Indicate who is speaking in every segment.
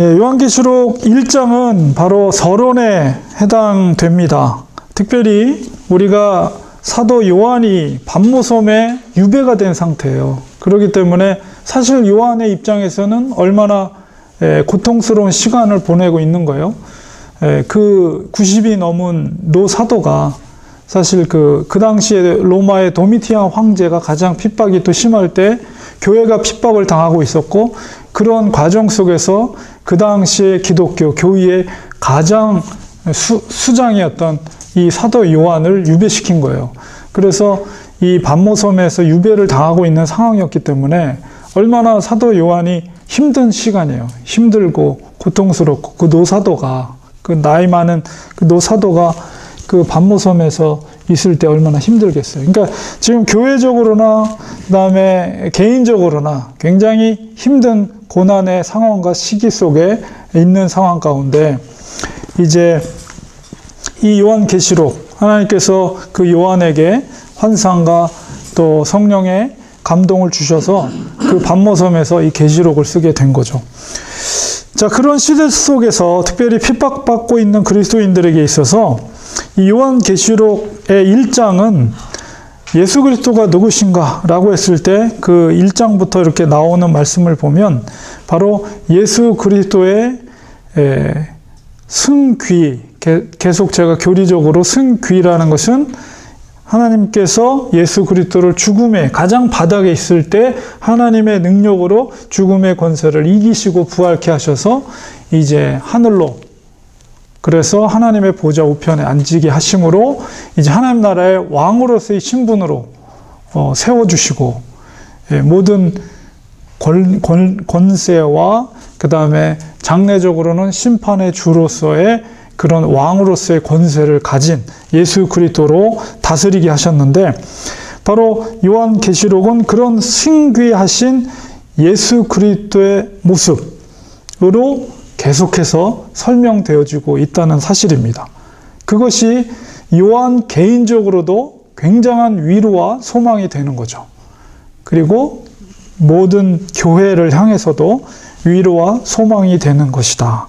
Speaker 1: 요한계시록 1장은 바로 서론에 해당됩니다. 특별히 우리가 사도 요한이 반모섬에 유배가 된 상태예요. 그렇기 때문에 사실 요한의 입장에서는 얼마나 고통스러운 시간을 보내고 있는 거예요. 그 90이 넘은 노사도가 사실 그 당시에 로마의 도미티안 황제가 가장 핍박이 또 심할 때 교회가 핍박을 당하고 있었고, 그런 과정 속에서 그 당시에 기독교 교회의 가장 수장이었던 이 사도 요한을 유배시킨 거예요. 그래서 이 반모섬에서 유배를 당하고 있는 상황이었기 때문에 얼마나 사도 요한이 힘든 시간이에요. 힘들고 고통스럽고, 그 노사도가, 그 나이 많은 그 노사도가 그 반모섬에서 있을 때 얼마나 힘들겠어요. 그러니까 지금 교회적으로나 그다음에 개인적으로나 굉장히 힘든 고난의 상황과 시기 속에 있는 상황 가운데, 이제 이 요한계시록, 하나님께서 그 요한에게 환상과 또 성령의 감동을 주셔서 그 반모섬에서 이 계시록을 쓰게 된 거죠. 자, 그런 시대 속에서 특별히 핍박받고 있는 그리스도인들에게 있어서 이 요한계시록의 1장은 예수 그리스도가 누구신가 라고 했을 때 그 1장부터 이렇게 나오는 말씀을 보면 바로 예수 그리스도의 승귀, 계속 제가 교리적으로 승귀라는 것은 하나님께서 예수 그리스도를 죽음의 가장 바닥에 있을 때 하나님의 능력으로 죽음의 권세를 이기시고 부활케 하셔서 이제 하늘로, 그래서 하나님의 보좌 우편에 앉게 하심으로 이제 하나님 나라의 왕으로서의 신분으로 세워주시고, 모든 권세와 그 다음에 장래적으로는 심판의 주로서의 그런 왕으로서의 권세를 가진 예수 그리스도로 다스리게 하셨는데, 바로 요한계시록은 그런 승귀하신 예수 그리스도의 모습으로 계속해서 설명되어지고 있다는 사실입니다. 그것이 요한 개인적으로도 굉장한 위로와 소망이 되는 거죠. 그리고 모든 교회를 향해서도 위로와 소망이 되는 것이다.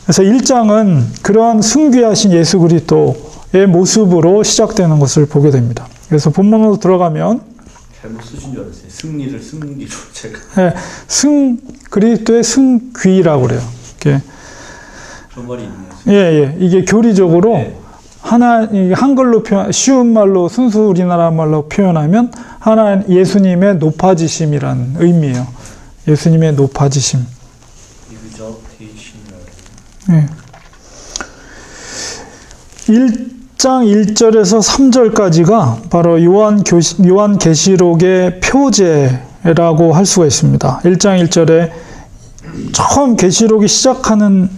Speaker 1: 그래서 1장은 그러한 승귀하신 예수 그리스도의 모습으로 시작되는 것을 보게 됩니다. 그래서 본문으로 들어가면,
Speaker 2: 잘못 쓰신 줄 알았어요. 승리를 승기로 제가.
Speaker 1: 네, 그리스도의 승귀라고 그래요. 이게
Speaker 2: 그런 말이 있네요.
Speaker 1: 예. 이게 교리적으로 네. 한글로 쉬운 말로, 순수 우리나라 말로 표현하면 예수님의 높아지심이라는 의미예요. 예수님의 높아지심. 네. 1장 1절에서 3절까지가 바로 요한계시록의 표제라고 할 수가 있습니다. 1장 1절에 처음 계시록이 시작하는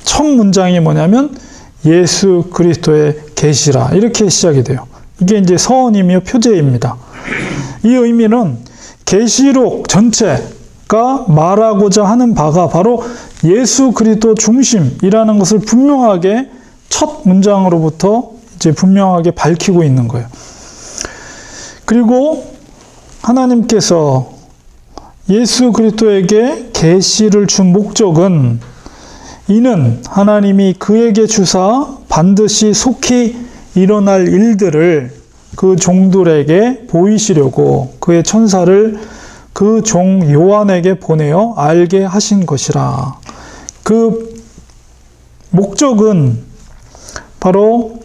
Speaker 1: 첫 문장이 뭐냐면 예수 그리스도의 계시라, 이렇게 시작이 돼요. 이게 이제 서원이며 표제입니다. 이 의미는 계시록 전체가 말하고자 하는 바가 바로 예수 그리스도 중심이라는 것을 분명하게 첫 문장으로부터 이제 분명하게 밝히고 있는 거예요. 그리고 하나님께서 예수 그리스도에게 계시를 준 목적은, 이는 하나님이 그에게 주사 반드시 속히 일어날 일들을 그 종들에게 보이시려고 그의 천사를 그 종 요한에게 보내어 알게 하신 것이라. 그 목적은 바로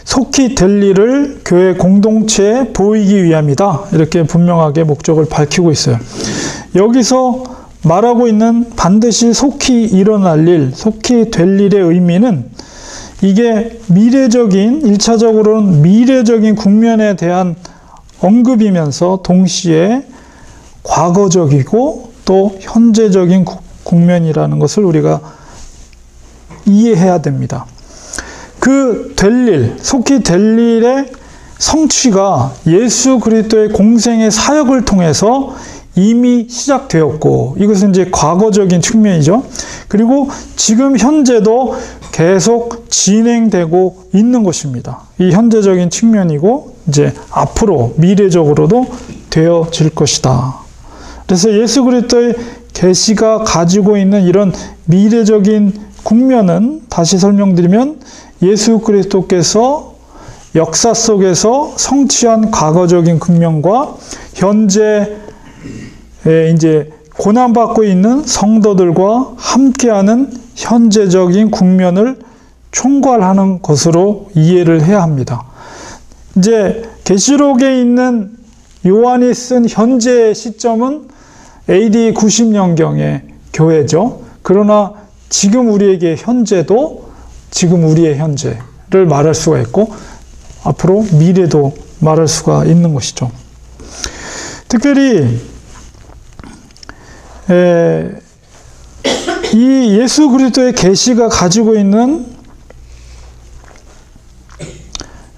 Speaker 1: 속히 될 일을 교회 공동체에 보이기 위함이다. 이렇게 분명하게 목적을 밝히고 있어요. 여기서 말하고 있는 반드시 속히 일어날 일, 속히 될 일의 의미는, 이게 미래적인, 1차적으로는 미래적인 국면에 대한 언급이면서 동시에 과거적이고 또 현재적인 국면이라는 것을 우리가 이해해야 됩니다. 그 될 일, 속히 될 일의 성취가 예수 그리스도의 공생의 사역을 통해서 이미 시작되었고, 이것은 이제 과거적인 측면이죠. 그리고 지금 현재도 계속 진행되고 있는 것입니다. 이 현재적인 측면이고, 이제 앞으로 미래적으로도 되어질 것이다. 그래서 예수 그리스도의 계시가 가지고 있는 이런 미래적인 국면은 다시 설명드리면 예수 그리스도께서 역사 속에서 성취한 과거적인 국면과 현재 이제 고난받고 있는 성도들과 함께하는 현재적인 국면을 총괄하는 것으로 이해를 해야 합니다. 이제 계시록에 있는 요한이 쓴 현재 시점은 AD 90년경의 교회죠. 그러나 지금 우리에게 현재도 지금 우리의 현재를 말할 수가 있고 앞으로 미래도 말할 수가 있는 것이죠. 특별히 이 예수 그리스도의 계시가 가지고 있는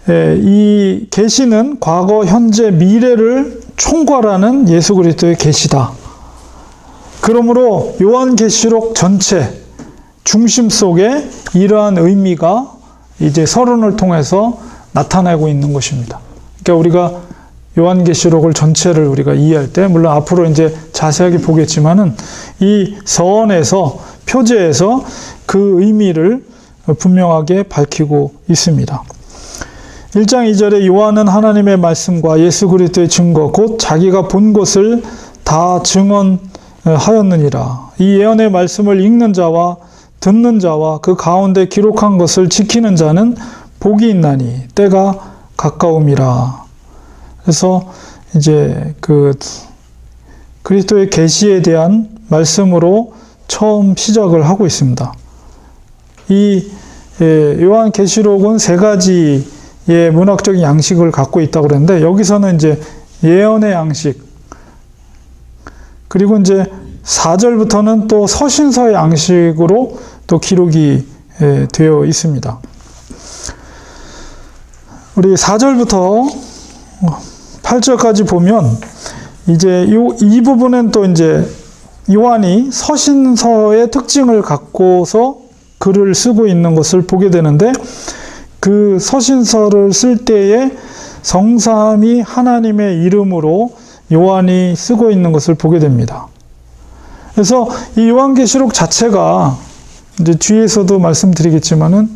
Speaker 1: 이 계시는 과거, 현재, 미래를 총괄하는 예수 그리스도의 계시다. 그러므로 요한계시록 전체 중심 속에 이러한 의미가 이제 서론을 통해서 나타나고 있는 것입니다. 그러니까 우리가 요한계시록을 전체를 우리가 이해할 때, 물론 앞으로 이제 자세하게 보겠지만은 이 서원에서, 표제에서 그 의미를 분명하게 밝히고 있습니다. 1장 2절에 요한은 하나님의 말씀과 예수 그리스도의 증거, 곧 자기가 본 것을 다 증언하였느니라. 이 예언의 말씀을 읽는 자와 듣는 자와 그 가운데 기록한 것을 지키는 자는 복이 있나니 때가 가까움이라. 그래서 이제 그 그리스도의 계시에 대한 말씀으로 처음 시작을 하고 있습니다. 이 요한계시록은 세 가지의 문학적인 양식을 갖고 있다고 그랬는데 여기서는 이제 예언의 양식, 그리고 이제 4절부터는 또 서신서의 양식으로 또 기록이 되어 있습니다. 우리 4절부터 8절까지 보면 이제 이 부분은 또 이제 요한이 서신서의 특징을 갖고서 글을 쓰고 있는 것을 보게 되는데, 그 서신서를 쓸 때에 성삼위 하나님의 이름으로 요한이 쓰고 있는 것을 보게 됩니다. 그래서 이 요한계시록 자체가 이제 뒤에서도 말씀드리겠지만은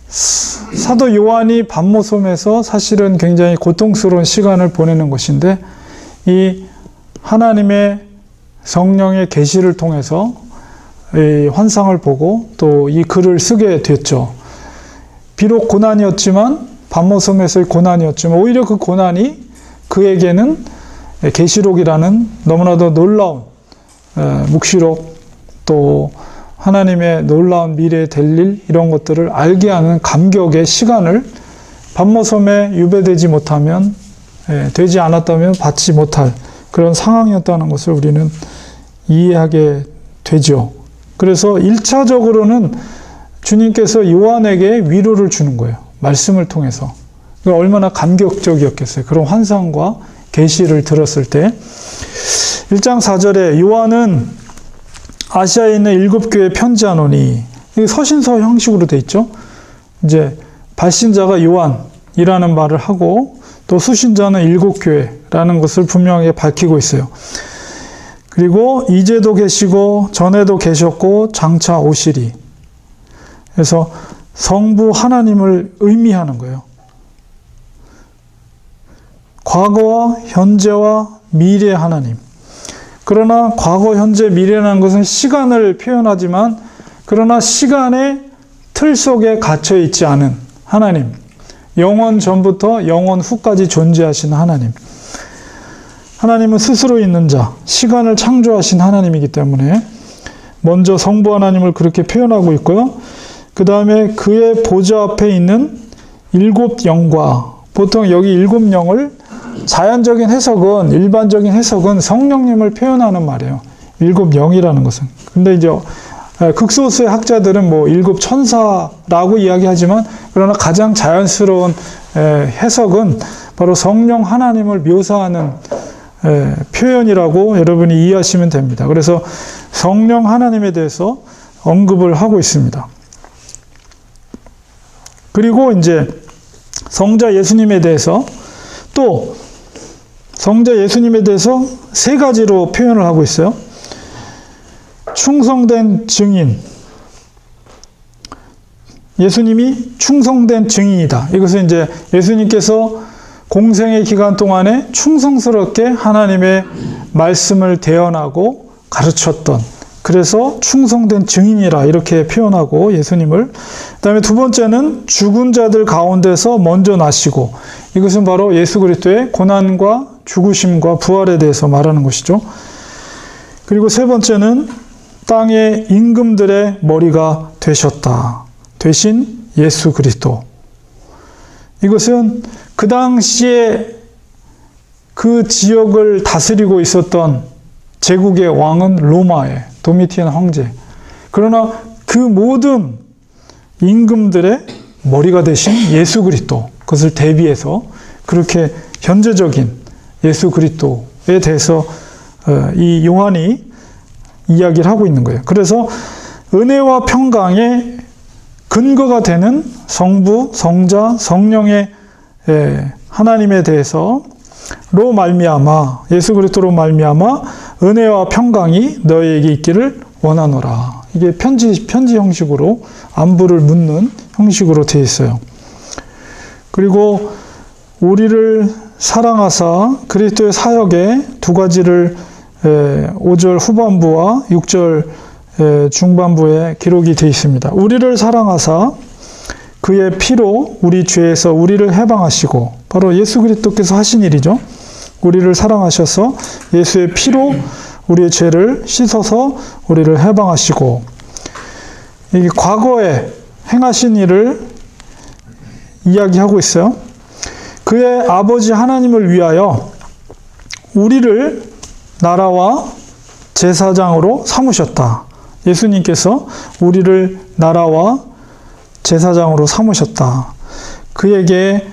Speaker 1: 사도 요한이 반모섬에서 사실은 굉장히 고통스러운 시간을 보내는 것인데, 이 하나님의 성령의 계시를 통해서 이 환상을 보고 또 이 글을 쓰게 됐죠. 비록 고난이었지만, 반모섬에서의 고난이었지만 오히려 그 고난이 그에게는 계시록이라는 너무나도 놀라운 묵시록, 또 하나님의 놀라운 미래에 될 일, 이런 것들을 알게 하는 감격의 시간을 반모섬에 유배되지 못하면, 되지 않았다면 받지 못할 그런 상황이었다는 것을 우리는 이해하게 되죠. 그래서 1차적으로는 주님께서 요한에게 위로를 주는 거예요. 말씀을 통해서. 얼마나 감격적이었겠어요. 그런 환상과 계시를 들었을 때. 1장 4절에 요한은 아시아에 있는 7교회에 편지하노니, 이게 서신서 형식으로 돼 있죠. 이제 발신자가 요한이라는 말을 하고 또 수신자는 7교회라는 것을 분명하게 밝히고 있어요. 그리고 이제도 계시고 전에도 계셨고 장차 오시리. 그래서 성부 하나님을 의미하는 거예요. 과거와 현재와 미래 하나님. 그러나 과거, 현재, 미래라는 것은 시간을 표현하지만, 그러나 시간의 틀 속에 갇혀 있지 않은 하나님. 영원 전부터 영원 후까지 존재하신 하나님. 하나님은 스스로 있는 자, 시간을 창조하신 하나님이기 때문에 먼저 성부 하나님을 그렇게 표현하고 있고요. 그 다음에 그의 보좌 앞에 있는 7영과, 보통 여기 7영을 자연적인 해석은, 일반적인 해석은 성령님을 표현하는 말이에요. 7영이라는 것은. 근데 이제 극소수의 학자들은 뭐 7천사라고 이야기하지만, 그러나 가장 자연스러운 해석은 바로 성령 하나님을 묘사하는 표현이라고 여러분이 이해하시면 됩니다. 그래서 성령 하나님에 대해서 언급을 하고 있습니다. 그리고 이제 성자 예수님에 대해서, 또 성자 예수님에 대해서 세 가지로 표현을 하고 있어요. 충성된 증인. 예수님이 충성된 증인이다. 이것은 이제 예수님께서 공생의 기간 동안에 충성스럽게 하나님의 말씀을 대언하고 가르쳤던, 그래서 충성된 증인이라 이렇게 표현하고 예수님을. 그 다음에 두 번째는 죽은 자들 가운데서 먼저 나시고, 이것은 바로 예수 그리스도의 고난과 죽으심과 부활에 대해서 말하는 것이죠. 그리고 세 번째는 땅의 임금들의 머리가 되셨다. 되신 예수 그리스도. 이것은 그 당시에 그 지역을 다스리고 있었던 제국의 왕은 로마의 도미티안 황제. 그러나 그 모든 임금들의 머리가 되신 예수 그리스도, 그것을 대비해서 그렇게 현재적인 예수 그리스도에 대해서 이 요한이 이야기를 하고 있는 거예요. 그래서 은혜와 평강의 근거가 되는 성부, 성자, 성령의 하나님에 대해서로 말미암아, 예수 그리스도로 말미암아 은혜와 평강이 너희에게 있기를 원하노라. 이게 편지 형식으로 안부를 묻는 형식으로 되어 있어요. 그리고 우리를 사랑하사 그리스도의 사역의 두 가지를 5절 후반부와 6절 중반부에 기록이 되어 있습니다. 우리를 사랑하사 그의 피로 우리 죄에서 우리를 해방하시고, 바로 예수 그리스도께서 하신 일이죠. 우리를 사랑하셔서 예수의 피로 우리의 죄를 씻어서 우리를 해방하시고, 이게 과거에 행하신 일을 이야기하고 있어요. 그의 아버지 하나님을 위하여 우리를 나라와 제사장으로 삼으셨다. 예수님께서 우리를 나라와 제사장으로 삼으셨다. 그에게,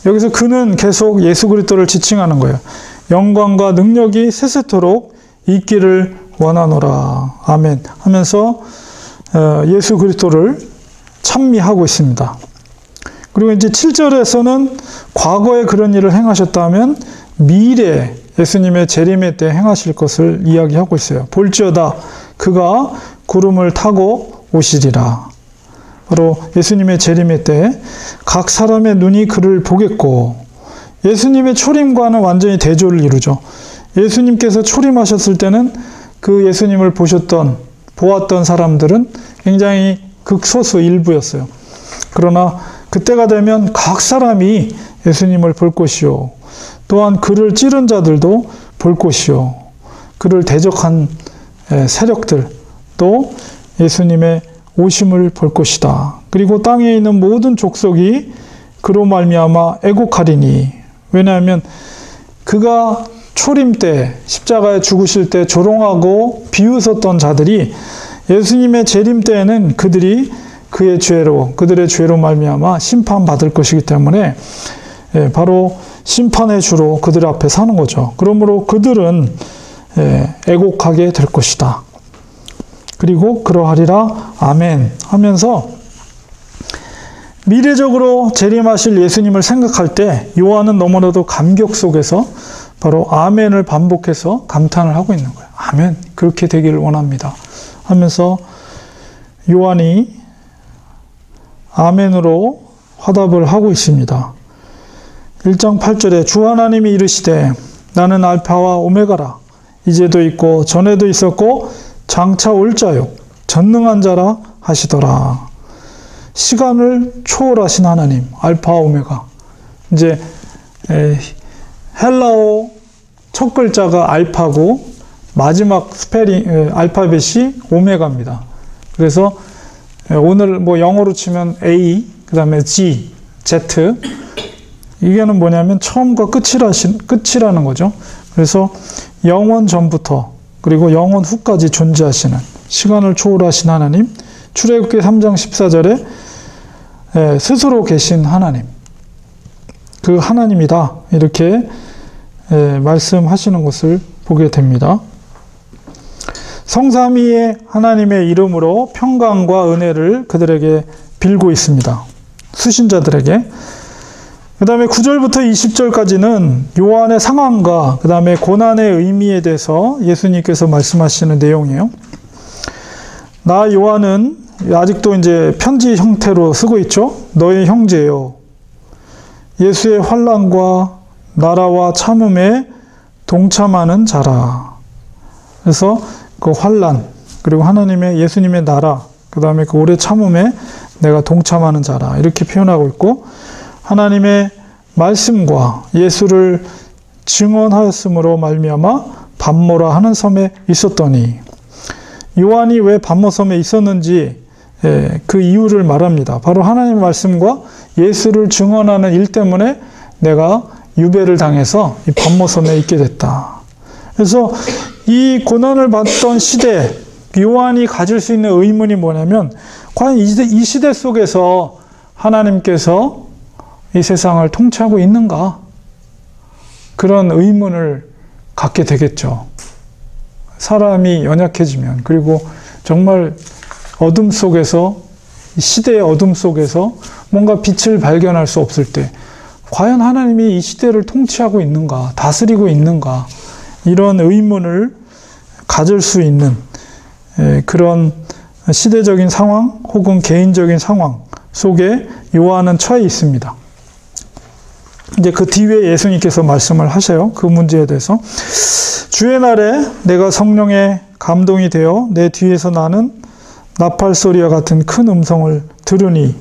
Speaker 1: 여기서 그는 계속 예수 그리스도를 지칭하는 거예요. 영광과 능력이 세세토록 있기를 원하노라. 아멘. 하면서 예수 그리스도를 찬미하고 있습니다. 그리고 이제 7절에서는 과거에 그런 일을 행하셨다면 미래 예수님의 재림의 때 행하실 것을 이야기하고 있어요. 볼지어다 그가 구름을 타고 오시리라. 바로 예수님의 재림의 때 각 사람의 눈이 그를 보겠고, 예수님의 초림과는 완전히 대조를 이루죠. 예수님께서 초림하셨을 때는 그 예수님을 보았던 사람들은 굉장히 극소수 일부였어요. 그러나 그때가 되면 각 사람이 예수님을 볼 것이요, 또한 그를 찌른 자들도 볼 것이요, 그를 대적한 세력들도 예수님의 오심을 볼 것이다. 그리고 땅에 있는 모든 족속이 그로 말미암아 애곡하리니. 왜냐하면 그가 초림 때, 십자가에 죽으실 때 조롱하고 비웃었던 자들이 예수님의 재림 때에는 그들의 죄로 말미암아 심판받을 것이기 때문에 바로 심판의 주로 그들 앞에 사는 거죠. 그러므로 그들은 애곡하게 될 것이다. 그리고 그러하리라 아멘 하면서 미래적으로 재림하실 예수님을 생각할 때 요한은 너무나도 감격 속에서 바로 아멘을 반복해서 감탄을 하고 있는 거예요. 아멘, 그렇게 되기를 원합니다 하면서 요한이 아멘으로 화답을 하고 있습니다. 1장 8절에 주 하나님이 이르시되 나는 알파와 오메가라. 이제도 있고 전에도 있었고 장차 올 자요 전능한 자라 하시더라. 시간을 초월하신 하나님, 알파와 오메가. 이제 헬라어 첫 글자가 알파고 마지막 알파벳이 오메가입니다. 그래서 오늘 뭐 영어로 치면 A, 그 다음에 G, Z. 이게는 뭐냐면 처음과 끝이라는 거죠. 그래서 영원 전부터 그리고 영원 후까지 존재하시는, 시간을 초월하신 하나님, 출애굽기 3장 14절에 스스로 계신 하나님, 그 하나님이다 이렇게 말씀하시는 것을 보게 됩니다. 성삼위의 하나님의 이름으로 평강과 은혜를 그들에게 빌고 있습니다. 수신자들에게. 그 다음에 9절부터 20절까지는 요한의 상황과 그 다음에 고난의 의미에 대해서 예수님께서 말씀하시는 내용이에요. 나 요한은 아직도 이제 편지 형태로 쓰고 있죠. 너의 형제요. 예수의 환난과 나라와 참음에 동참하는 자라. 그래서 그 환난, 그리고 하나님의 예수님의 나라, 그 다음에 그 오래 참음에 내가 동참하는 자라. 이렇게 표현하고 있고, 하나님의 말씀과 예수를 증언하였으므로 말미암아 밤모라 하는 섬에 있었더니, 요한이 왜 밤모 섬에 있었는지 그 이유를 말합니다. 바로 하나님의 말씀과 예수를 증언하는 일 때문에 내가 유배를 당해서 이 밤모 섬에 있게 됐다. 그래서 이 고난을 받던 시대, 요한이 가질 수 있는 의문이 뭐냐면, 과연 이 시대 속에서 하나님께서 이 세상을 통치하고 있는가? 그런 의문을 갖게 되겠죠. 사람이 연약해지면, 그리고 정말 어둠 속에서, 시대의 어둠 속에서 뭔가 빛을 발견할 수 없을 때, 과연 하나님이 이 시대를 통치하고 있는가, 다스리고 있는가, 이런 의문을 가질 수 있는 그런 시대적인 상황 혹은 개인적인 상황 속에 요한은 처해 있습니다. 이제 그 뒤에 예수님께서 말씀을 하셔요. 그 문제에 대해서. 주의 날에 내가 성령에 감동이 되어 내 뒤에서 나는 나팔 소리와 같은 큰 음성을 들으니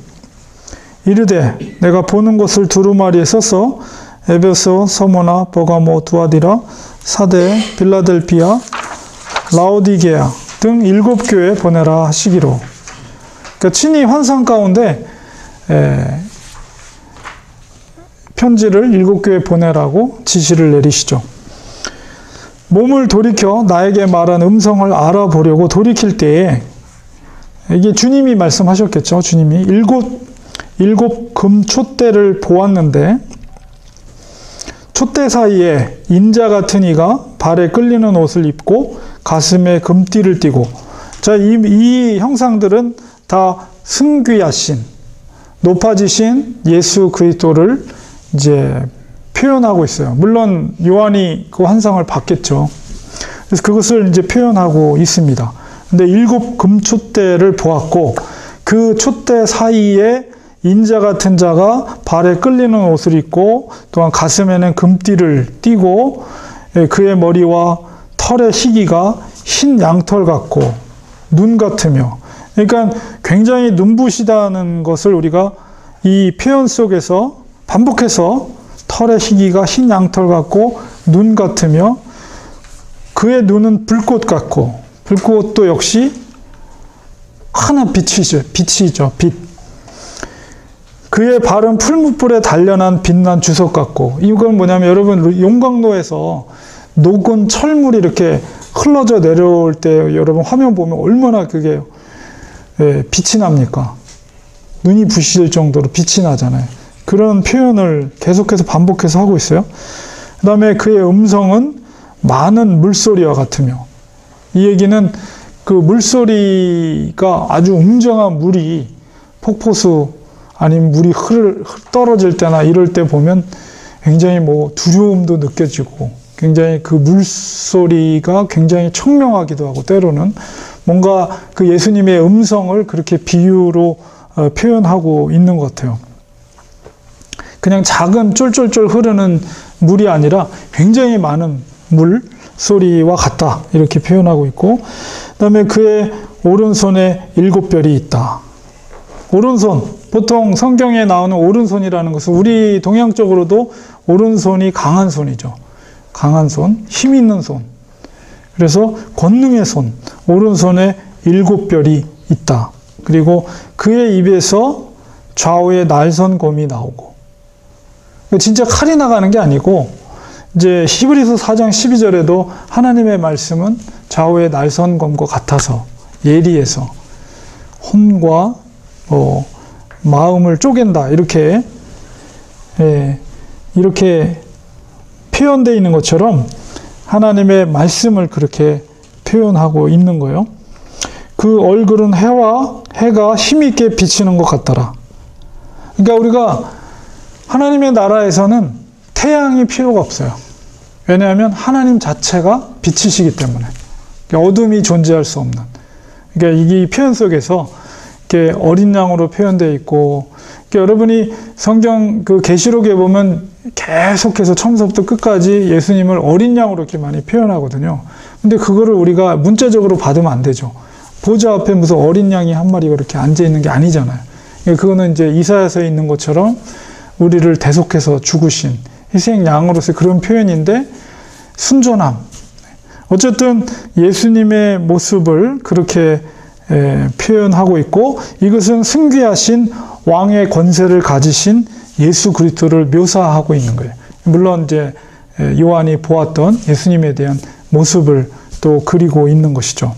Speaker 1: 이르되 내가 보는 것을 두루마리에 써서 에베소, 서모나, 버가모, 두아디라, 사대, 빌라델피아, 라오디게아 등 7교회에 보내라 하시기로. 그러니까 친히 환상 가운데 편지를 7교회에 보내라고 지시를 내리시죠. 몸을 돌이켜 나에게 말한 음성을 알아보려고 돌이킬 때에, 이게 주님이 말씀하셨겠죠. 주님이 일곱 금 촛대를 보았는데 촛대 사이에 인자 같은 이가 발에 끌리는 옷을 입고 가슴에 금띠를 띠고, 자, 이 형상들은 다 승귀하신 높아지신 예수 그리스도를 이제 표현하고 있어요. 물론 요한이 그 환상을 봤겠죠. 그래서 그것을 이제 표현하고 있습니다. 근데 7 금촛대를 보았고, 그 촛대 사이에 인자 같은 자가 발에 끌리는 옷을 입고 또한 가슴에는 금띠를 띠고 그의 머리와 털의 희기가 흰 양털 같고 눈 같으며, 그러니까 굉장히 눈부시다는 것을 우리가 이 표현 속에서 반복해서, 털의 희기가 흰 양털 같고 눈 같으며 그의 눈은 불꽃 같고, 불꽃도 역시 하나 빛이죠. 빛. 그의 발은 풀무불에 단련한 빛난 주석 같고, 이건 뭐냐면 여러분 용광로에서 녹은 철물이 이렇게 흘러져 내려올 때 여러분 화면 보면 얼마나 그게 빛이 납니까? 눈이 부실 정도로 빛이 나잖아요. 그런 표현을 계속해서 반복해서 하고 있어요. 그 다음에 그의 음성은 많은 물소리와 같으며, 이 얘기는 그 물소리가 아주 웅장한 물이 폭포수 아니면 물이 떨어질 때나 이럴 때 보면 굉장히 뭐 두려움도 느껴지고, 굉장히 그 물소리가 굉장히 청명하기도 하고, 때로는 뭔가 그 예수님의 음성을 그렇게 비유로 표현하고 있는 것 같아요. 그냥 작은 쫄쫄쫄 흐르는 물이 아니라 굉장히 많은 물소리와 같다, 이렇게 표현하고 있고, 그 다음에 그의 오른손에 7별이 있다. 오른손, 보통 성경에 나오는 오른손이라는 것은 우리 동양적으로도 오른손이 강한 손이죠. 강한 손, 힘 있는 손. 그래서 권능의 손, 오른손에 7별이 있다. 그리고 그의 입에서 좌우에 날선검이 나오고, 진짜 칼이 나가는 게 아니고, 이제 히브리서 4장 12절에도 하나님의 말씀은 좌우의 날선검과 같아서 예리해서 혼과 마음을 쪼갠다, 이렇게 표현되어 있는 것처럼 하나님의 말씀을 그렇게 표현하고 있는 거예요. 그 얼굴은 해가 힘있게 비치는 것 같더라. 그러니까 우리가 하나님의 나라에서는 태양이 필요가 없어요. 왜냐하면 하나님 자체가 빛이시기 때문에. 어둠이 존재할 수 없는. 그러니까 이 표현 속에서 이렇게 어린 양으로 표현되어 있고, 그러니까 여러분이 성경 그 계시록에 보면 계속해서 처음부터 끝까지 예수님을 어린 양으로 이렇게 많이 표현하거든요. 근데 그거를 우리가 문자적으로 받으면 안 되죠. 보좌 앞에 무슨 어린 양이 한 마리가 이렇게 앉아 있는 게 아니잖아요. 그거는 이제 이사야서에 있는 것처럼 우리를 대속해서 죽으신 희생 양으로서의 그런 표현인데, 순전함. 어쨌든 예수님의 모습을 그렇게 표현하고 있고, 이것은 승귀하신 왕의 권세를 가지신 예수 그리스도를 묘사하고 있는 거예요. 물론 이제 요한이 보았던 예수님에 대한 모습을 또 그리고 있는 것이죠.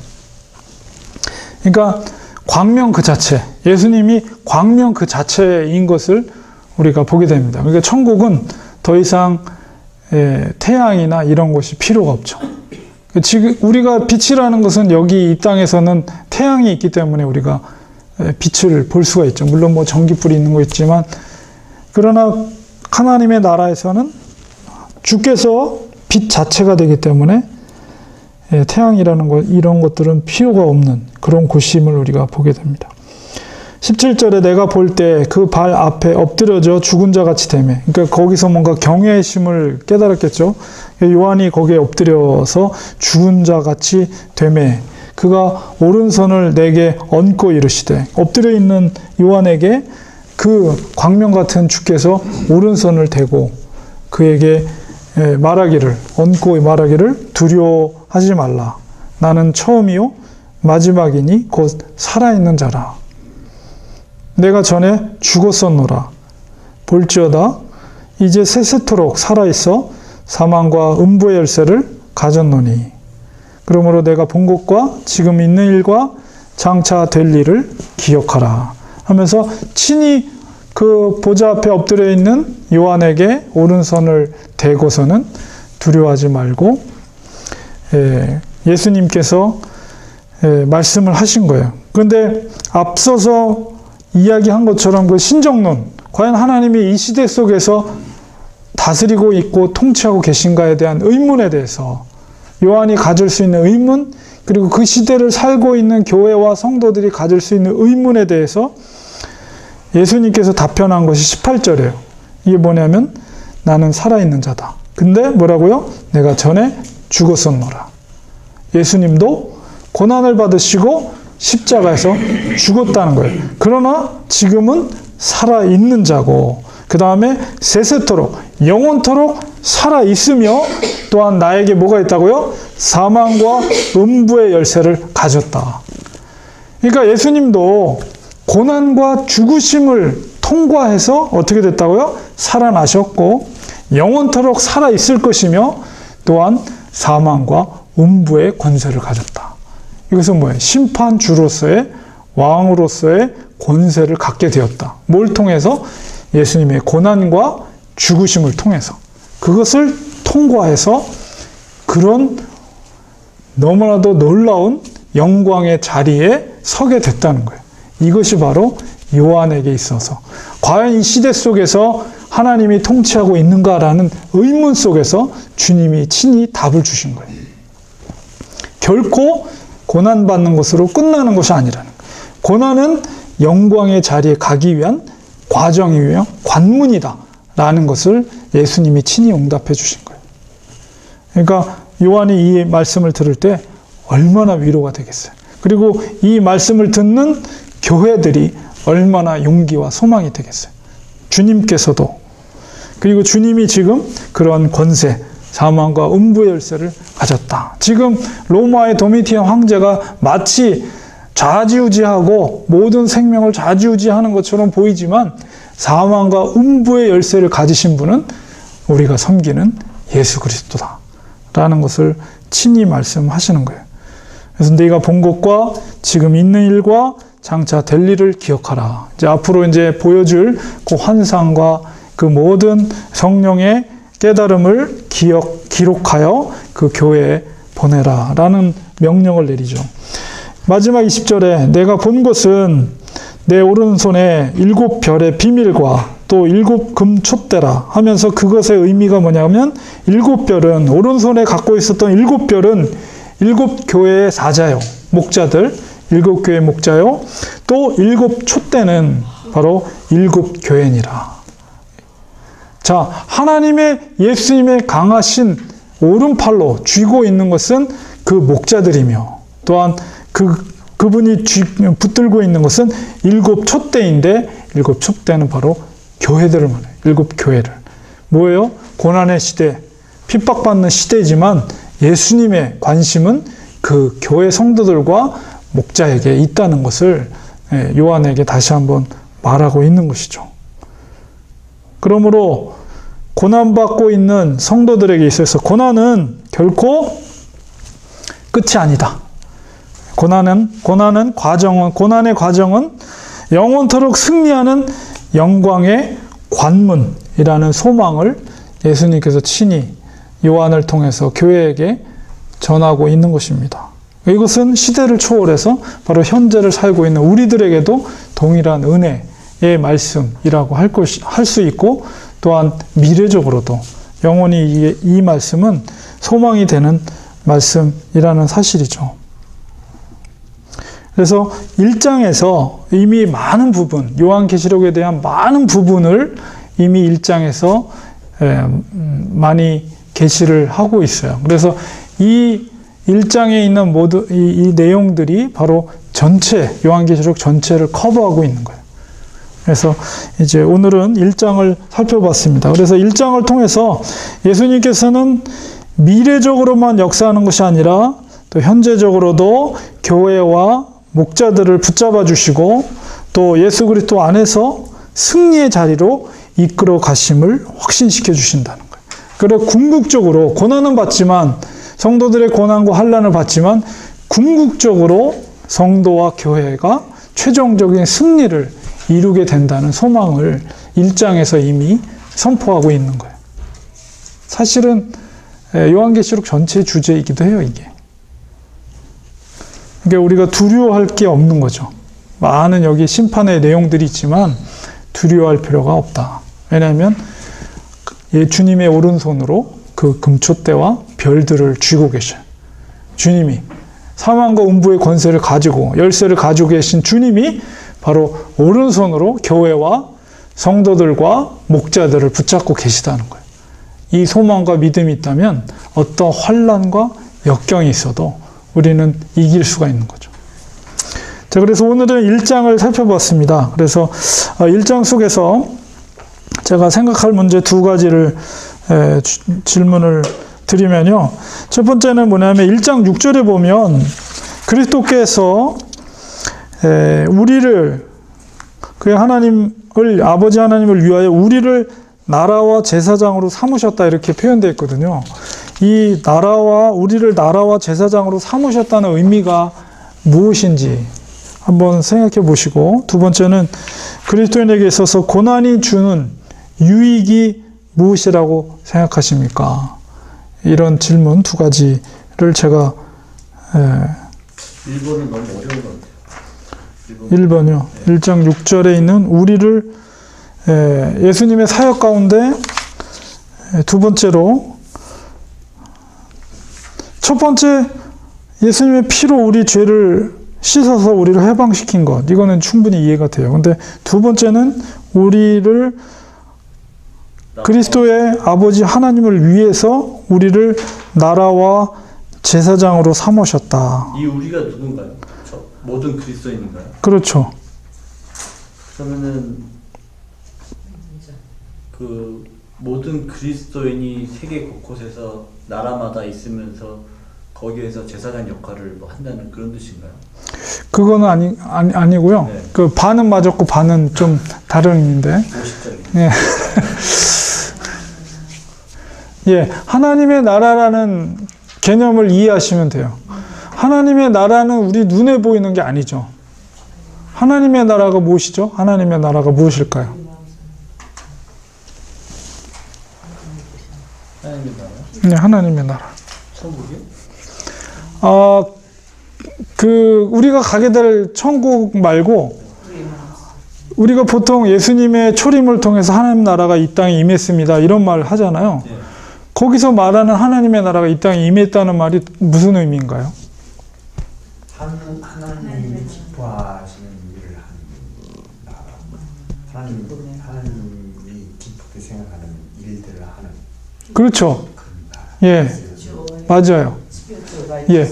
Speaker 1: 그러니까 광명 그 자체, 예수님이 광명 그 자체인 것을 우리가 보게 됩니다. 그러니까 천국은 더 이상 태양이나 이런 것이 필요가 없죠. 지금 우리가 빛이라는 것은 여기 이 땅에서는 태양이 있기 때문에 우리가 빛을 볼 수가 있죠. 물론 뭐 전기불이 있는 거 있지만, 그러나 하나님의 나라에서는 주께서 빛 자체가 되기 때문에 태양이라는 것, 이런 것들은 필요가 없는 그런 곳임을 우리가 보게 됩니다. 17절에 내가 볼 때 그 발 앞에 엎드려져 죽은 자 같이 되매. 그러니까 거기서 뭔가 경외심을 깨달았겠죠. 요한이 거기에 엎드려서 죽은 자 같이 되매. 그가 오른손을 내게 얹고 이르시되, 엎드려 있는 요한에게 그 광명 같은 주께서 오른손을 대고 그에게 말하기를, 얹고 말하기를, 두려워하지 말라. 나는 처음이요 마지막이니 곧 살아있는 자라. 내가 전에 죽었었노라. 볼지어다 이제 세세토록 살아있어 사망과 음부의 열쇠를 가졌노니. 그러므로 내가 본 것과 지금 있는 일과 장차 될 일을 기억하라 하면서 친히 그 보좌 앞에 엎드려 있는 요한에게 오른손을 대고서는 두려워하지 말고 예수님께서 말씀을 하신 거예요. 그런데 앞서서 이야기한 것처럼 그 신정론, 과연 하나님이 이 시대 속에서 다스리고 있고 통치하고 계신가에 대한 의문에 대해서 요한이 가질 수 있는 의문, 그리고 그 시대를 살고 있는 교회와 성도들이 가질 수 있는 의문에 대해서 예수님께서 답변한 것이 18절이에요. 이게 뭐냐면 나는 살아있는 자다. 근데 뭐라고요? 내가 전에 죽었었노라. 예수님도 고난을 받으시고 십자가에서 죽었다는 거예요. 그러나 지금은 살아있는 자고, 그 다음에 세세토록 영원토록 살아있으며, 또한 나에게 뭐가 있다고요? 사망과 음부의 열쇠를 가졌다. 그러니까 예수님도 고난과 죽으심을 통과해서 어떻게 됐다고요? 살아나셨고 영원토록 살아있을 것이며, 또한 사망과 음부의 권세를 가졌다. 이것은 뭐예요? 심판주로서의, 왕으로서의 권세를 갖게 되었다. 뭘 통해서? 예수님의 고난과 죽으심을 통해서. 그것을 통과해서 그런 너무나도 놀라운 영광의 자리에 서게 됐다는 거예요. 이것이 바로 요한에게 있어서 과연 이 시대 속에서 하나님이 통치하고 있는가라는 의문 속에서 주님이 친히 답을 주신 거예요. 결코 고난받는 것으로 끝나는 것이 아니라는 거예요. 고난은 영광의 자리에 가기 위한 과정이며 관문이다 라는 것을 예수님이 친히 응답해 주신 거예요. 그러니까 요한이 이 말씀을 들을 때 얼마나 위로가 되겠어요. 그리고 이 말씀을 듣는 교회들이 얼마나 용기와 소망이 되겠어요. 주님께서도, 그리고 주님이 지금 그런 권세, 사망과 음부의 열쇠를 가졌다. 지금 로마의 도미티안 황제가 마치 좌지우지하고 모든 생명을 좌지우지하는 것처럼 보이지만, 사망과 음부의 열쇠를 가지신 분은 우리가 섬기는 예수 그리스도다 라는 것을 친히 말씀하시는 거예요. 그래서 네가 본 것과 지금 있는 일과 장차 될 일을 기억하라. 이제 앞으로 이제 보여줄 그 환상과 그 모든 성령의 깨달음을 기록하여 그 교회에 보내라 라는 명령을 내리죠. 마지막 20절에 내가 본 것은 내 오른손에 7별의 비밀과 또 7금 촛대라 하면서, 그것의 의미가 뭐냐면 7별은, 오른손에 갖고 있었던 7별은 7 교회의 사자요, 목자들, 일곱 교회 목자요. 또 일곱 촛대는 바로 일곱 교회니라. 자, 하나님의 예수님의 강하신 오른팔로 쥐고 있는 것은 그 목자들이며, 또한 그분이 붙들고 있는 것은 일곱 촛대인데, 일곱 촛대는 바로 교회들을 말해요. 일곱 교회를. 뭐예요? 고난의 시대, 핍박받는 시대지만 예수님의 관심은 그 교회 성도들과 목자에게 있다는 것을 요한에게 다시 한번 말하고 있는 것이죠. 그러므로 고난받고 있는 성도들에게 있어서 고난은 결코 끝이 아니다. 고난의 과정은 영원토록 승리하는 영광의 관문이라는 소망을 예수님께서 친히 요한을 통해서 교회에게 전하고 있는 것입니다. 이것은 시대를 초월해서 바로 현재를 살고 있는 우리들에게도 동일한 은혜의 말씀이라고 할 수 있고, 또한 미래적으로도 영원히 이 말씀은 소망이 되는 말씀이라는 사실이죠. 그래서 1장에서 이미 많은 부분, 요한계시록에 대한 많은 부분을 이미 1장에서 많이 계시를 하고 있어요. 그래서 이 1장에 있는 이 내용들이 바로 요한계시록 전체를 커버하고 있는 거예요. 그래서 이제 오늘은 1장을 살펴봤습니다. 그래서 1장을 통해서 예수님께서는 미래적으로만 역사하는 것이 아니라 또 현재적으로도 교회와 목자들을 붙잡아 주시고, 또 예수 그리스도 안에서 승리의 자리로 이끌어 가심을 확신시켜 주신다는 거예요. 그래, 궁극적으로 고난은 받지만, 성도들의 고난과 환난을 받지만 궁극적으로 성도와 교회가 최종적인 승리를 이루게 된다는 소망을 1장에서 이미 선포하고 있는 거예요. 사실은 요한계시록 전체의 주제이기도 해요, 이게. 그러니까 우리가 두려워할 게 없는 거죠. 많은 여기 심판의 내용들이 있지만 두려워할 필요가 없다. 왜냐하면 주님의 오른손으로 그 금촛대와 별들을 쥐고 계셔요. 주님이 사망과 음부의 권세를 가지고, 열쇠를 가지고 계신 주님이 바로 오른손으로 교회와 성도들과 목자들을 붙잡고 계시다는 거예요. 이 소망과 믿음이 있다면 어떤 환난과 역경이 있어도 우리는 이길 수가 있는 거죠. 자, 그래서 오늘은 1장을 살펴봤습니다. 그래서 1장 속에서 제가 생각할 문제 두 가지를 질문을 드리면요. 첫 번째는 뭐냐면 1장 6절에 보면 그리스도께서 우리를, 그의 하나님을, 아버지 하나님을 위하여 우리를 나라와 제사장으로 삼으셨다, 이렇게 표현되어 있거든요. 이 우리를 나라와 제사장으로 삼으셨다는 의미가 무엇인지 한번 생각해 보시고, 두 번째는 그리스도인에게 있어서 고난이 주는 유익이 무엇이라고 생각하십니까? 이런 질문 두 가지를 제가
Speaker 2: 1번은 너무 어려운 것 같아요.
Speaker 1: 1번이요. 1장 6절에 있는 우리를 예수님의 사역 가운데, 두 번째로 첫 번째 예수님의 피로 우리 죄를 씻어서 우리를 해방시킨 것, 이거는 충분히 이해가 돼요. 근데 두 번째는 우리를 그리스도의 아버지 하나님을 위해서 우리를 나라와 제사장으로 삼으셨다.
Speaker 2: 이 우리가 누군가요? 모든 그리스도인인가요?
Speaker 1: 그렇죠.
Speaker 2: 그러면은 그 모든 그리스도인이 세계 곳곳에서 나라마다 있으면서 거기에서 제사장 역할을 뭐 한다는 그런 뜻인가요?
Speaker 1: 그거는 아니고요. 네. 그 반은 맞았고 반은 좀 다른 의미인데. 예. 예, 하나님의 나라라는 개념을 이해하시면 돼요. 하나님의 나라는 우리 눈에 보이는 게 아니죠. 하나님의 나라가 무엇이죠? 하나님의 나라가 무엇일까요?
Speaker 2: 하나님의 나라?
Speaker 1: 네, 하나님의 나라.
Speaker 2: 천국이요?
Speaker 1: 우리가 가게 될 천국 말고, 우리가 보통 예수님의 초림을 통해서 하나님 나라가 이 땅에 임했습니다, 이런 말을 하잖아요. 네. 거기서 말하는 하나님의 나라가 이 땅에 임했다는 말이 무슨 의미인가요?
Speaker 3: 하나님이 기뻐하시는 일을 하는 나라. 하나님이 기쁘게 생각하는 일들을 하는
Speaker 1: 그렇죠.
Speaker 3: 그런 나라.
Speaker 1: 예, 맞아요. 예.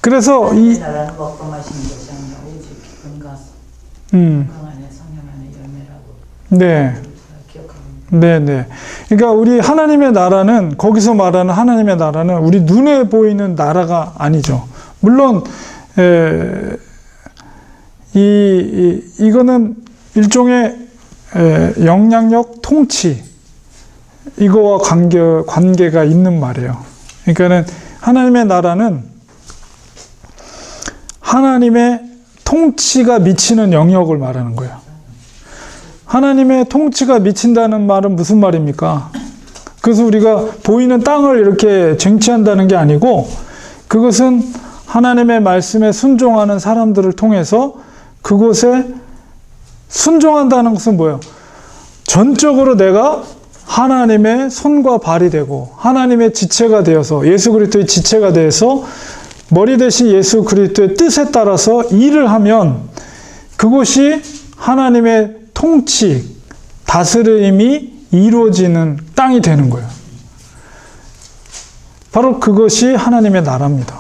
Speaker 1: 그래서 이
Speaker 4: 나라는 먹고 마시는 것이 아니라 오직 기쁨과 건강 안에 성령 안에 열매라고
Speaker 1: 네.
Speaker 4: 기억합니다.
Speaker 1: 네네. 그러니까 우리 하나님의 나라는, 거기서 말하는 하나님의 나라는 우리 눈에 보이는 나라가 아니죠. 물론 이거는 일종의 영향력, 통치, 이거와 관계가 있는 말이에요. 그러니까는 하나님의 나라는 하나님의 통치가 미치는 영역을 말하는 거예요. 하나님의 통치가 미친다는 말은 무슨 말입니까? 그래서 우리가 보이는 땅을 이렇게 쟁취한다는 게 아니고, 그것은 하나님의 말씀에 순종하는 사람들을 통해서 그곳에 순종한다는 것은 뭐예요? 전적으로 내가 하나님의 손과 발이 되고 하나님의 지체가 되어서, 예수 그리스도의 지체가 되어서 머리 대신 예수 그리스도의 뜻에 따라서 일을 하면 그것이 하나님의 통치, 다스림이 이루어지는 땅이 되는 거예요. 바로 그것이 하나님의 나라입니다.